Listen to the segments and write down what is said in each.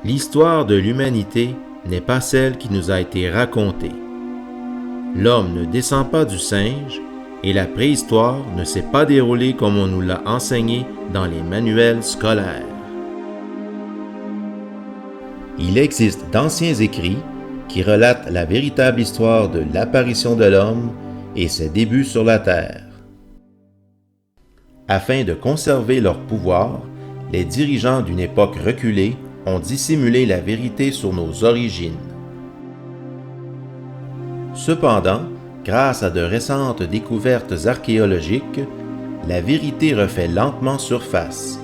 L'histoire de l'humanité n'est pas celle qui nous a été racontée. L'homme ne descend pas du singe et la préhistoire ne s'est pas déroulée comme on nous l'a enseigné dans les manuels scolaires. Il existe d'anciens écrits qui relatent la véritable histoire de l'apparition de l'homme et ses débuts sur la terre. Afin de conserver leur pouvoir, les dirigeants d'une époque reculée ont dissimulé la vérité sur nos origines. Cependant, grâce à de récentes découvertes archéologiques, la vérité refait lentement surface.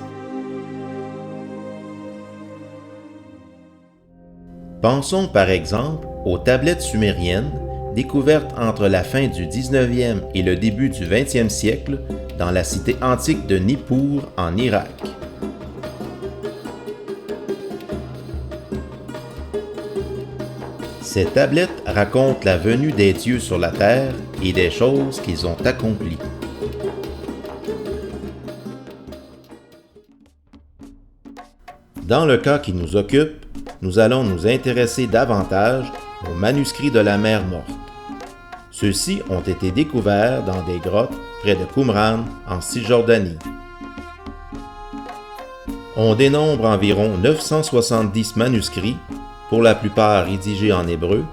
Pensons par exemple aux tablettes sumériennes découvertes entre la fin du 19e et le début du 20e siècle dans la cité antique de Nippur en Irak. Ces tablettes racontent la venue des dieux sur la terre et des choses qu'ils ont accomplies. Dans le cas qui nous occupe, nous allons nous intéresser davantage aux manuscrits de la mer Morte. Ceux-ci ont été découverts dans des grottes près de Qumran, en Cisjordanie. On dénombre environ 970 manuscrits, pour la plupart rédigés en hébreu,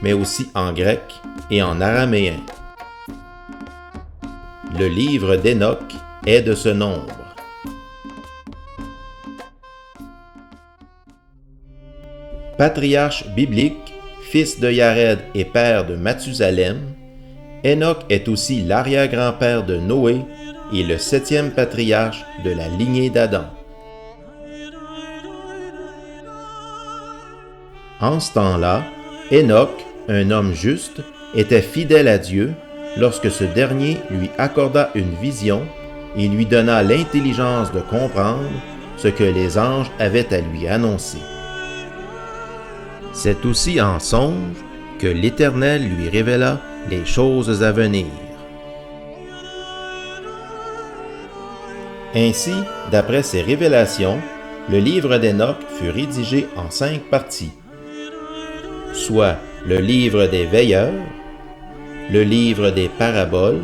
mais aussi en grec et en araméen. Le livre d'Hénoch est de ce nombre. Patriarche biblique, fils de Yared et père de Mathusalem, Hénoch est aussi l'arrière-grand-père de Noé et le 7e patriarche de la lignée d'Adam. En ce temps-là, Hénoch, un homme juste, était fidèle à Dieu lorsque ce dernier lui accorda une vision et lui donna l'intelligence de comprendre ce que les anges avaient à lui annoncer. C'est aussi en songe que l'Éternel lui révéla les choses à venir. Ainsi, d'après ces révélations, le livre d'Hénoch fut rédigé en 5 parties, soit le livre des veilleurs, le livre des paraboles,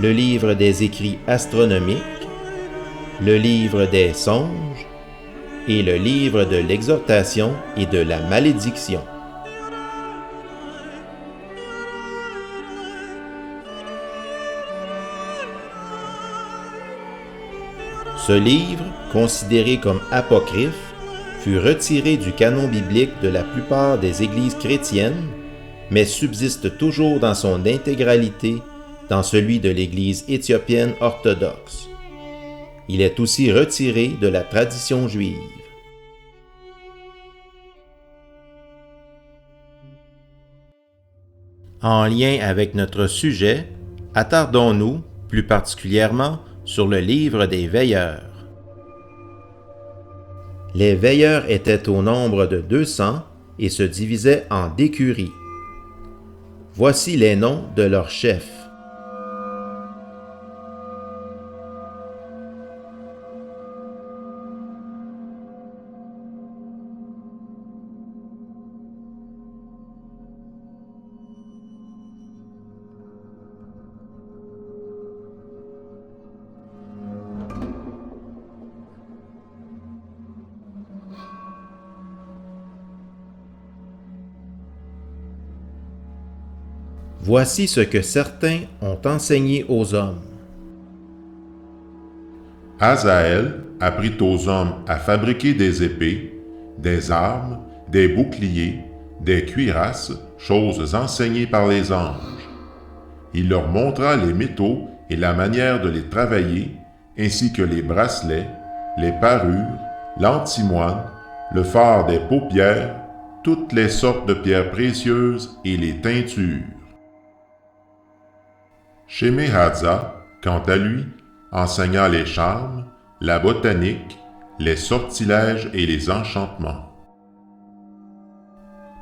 le livre des écrits astronomiques, le livre des songes et le livre de l'exhortation et de la malédiction. Ce livre, considéré comme apocryphe, fut retiré du canon biblique de la plupart des églises chrétiennes, mais subsiste toujours dans son intégralité dans celui de l'Église éthiopienne orthodoxe. Il est aussi retiré de la tradition juive. En lien avec notre sujet, attardons-nous plus particulièrement sur le livre des veilleurs. Les veilleurs étaient au nombre de 200 et se divisaient en d'écuries. Voici les noms de leurs chefs. Voici ce que certains ont enseigné aux hommes. Hazaël apprit aux hommes à fabriquer des épées, des armes, des boucliers, des cuirasses, choses enseignées par les anges. Il leur montra les métaux et la manière de les travailler, ainsi que les bracelets, les parures, l'antimoine, le fard des paupières, toutes les sortes de pierres précieuses et les teintures. Shemé-Hadza, quant à lui, enseigna les charmes, la botanique, les sortilèges et les enchantements.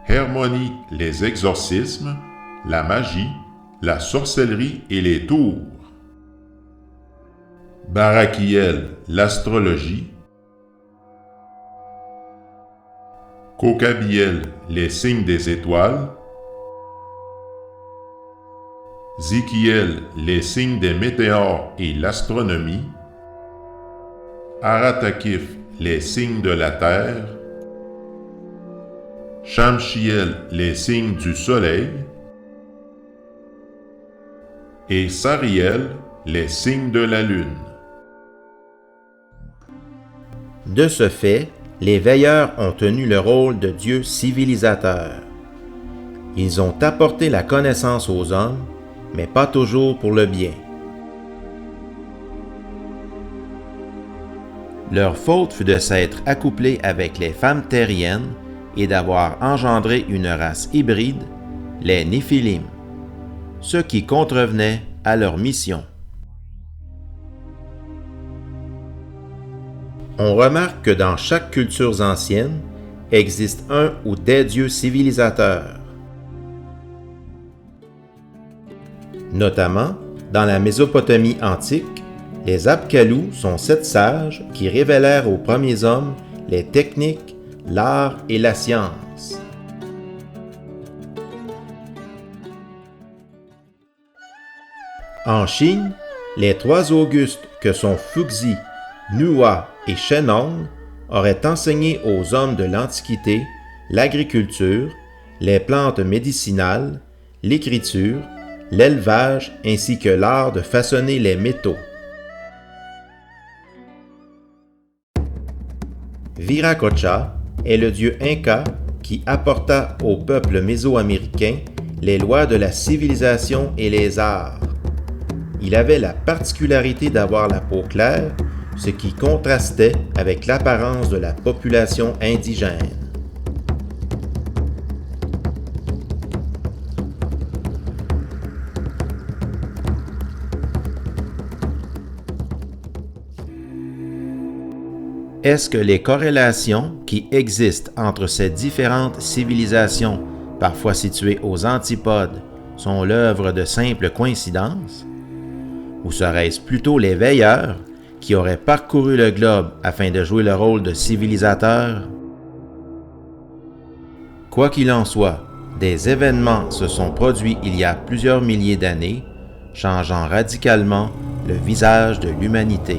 Hermonie les exorcismes, la magie, la sorcellerie et les tours. Barakiel l'astrologie. Cocabiel, les signes des étoiles. Zikiel, les signes des météores et l'astronomie. Aratakif, les signes de la terre. Shamshiel, les signes du soleil. Et Sariel, les signes de la lune. De ce fait, les veilleurs ont tenu le rôle de dieux civilisateurs. Ils ont apporté la connaissance aux hommes, mais pas toujours pour le bien. Leur faute fut de s'être accouplés avec les femmes terriennes et d'avoir engendré une race hybride, les Néphilim, ce qui contrevenait à leur mission. On remarque que dans chaque culture ancienne, existe un ou des dieux civilisateurs. Notamment, dans la Mésopotamie antique, les Apkalous sont 7 sages qui révélèrent aux premiers hommes les techniques, l'art et la science. En Chine, les 3 Augustes que sont Fuxi, Nua et Shennong auraient enseigné aux hommes de l'Antiquité l'agriculture, les plantes médicinales, l'écriture, l'élevage ainsi que l'art de façonner les métaux. Viracocha est le dieu Inca qui apporta au peuple mésoaméricain les lois de la civilisation et les arts. Il avait la particularité d'avoir la peau claire, ce qui contrastait avec l'apparence de la population indigène. Est-ce que les corrélations qui existent entre ces différentes civilisations, parfois situées aux antipodes, sont l'œuvre de simples coïncidences? Ou serait-ce plutôt les veilleurs qui auraient parcouru le globe afin de jouer le rôle de civilisateurs? Quoi qu'il en soit, des événements se sont produits il y a plusieurs milliers d'années, changeant radicalement le visage de l'humanité.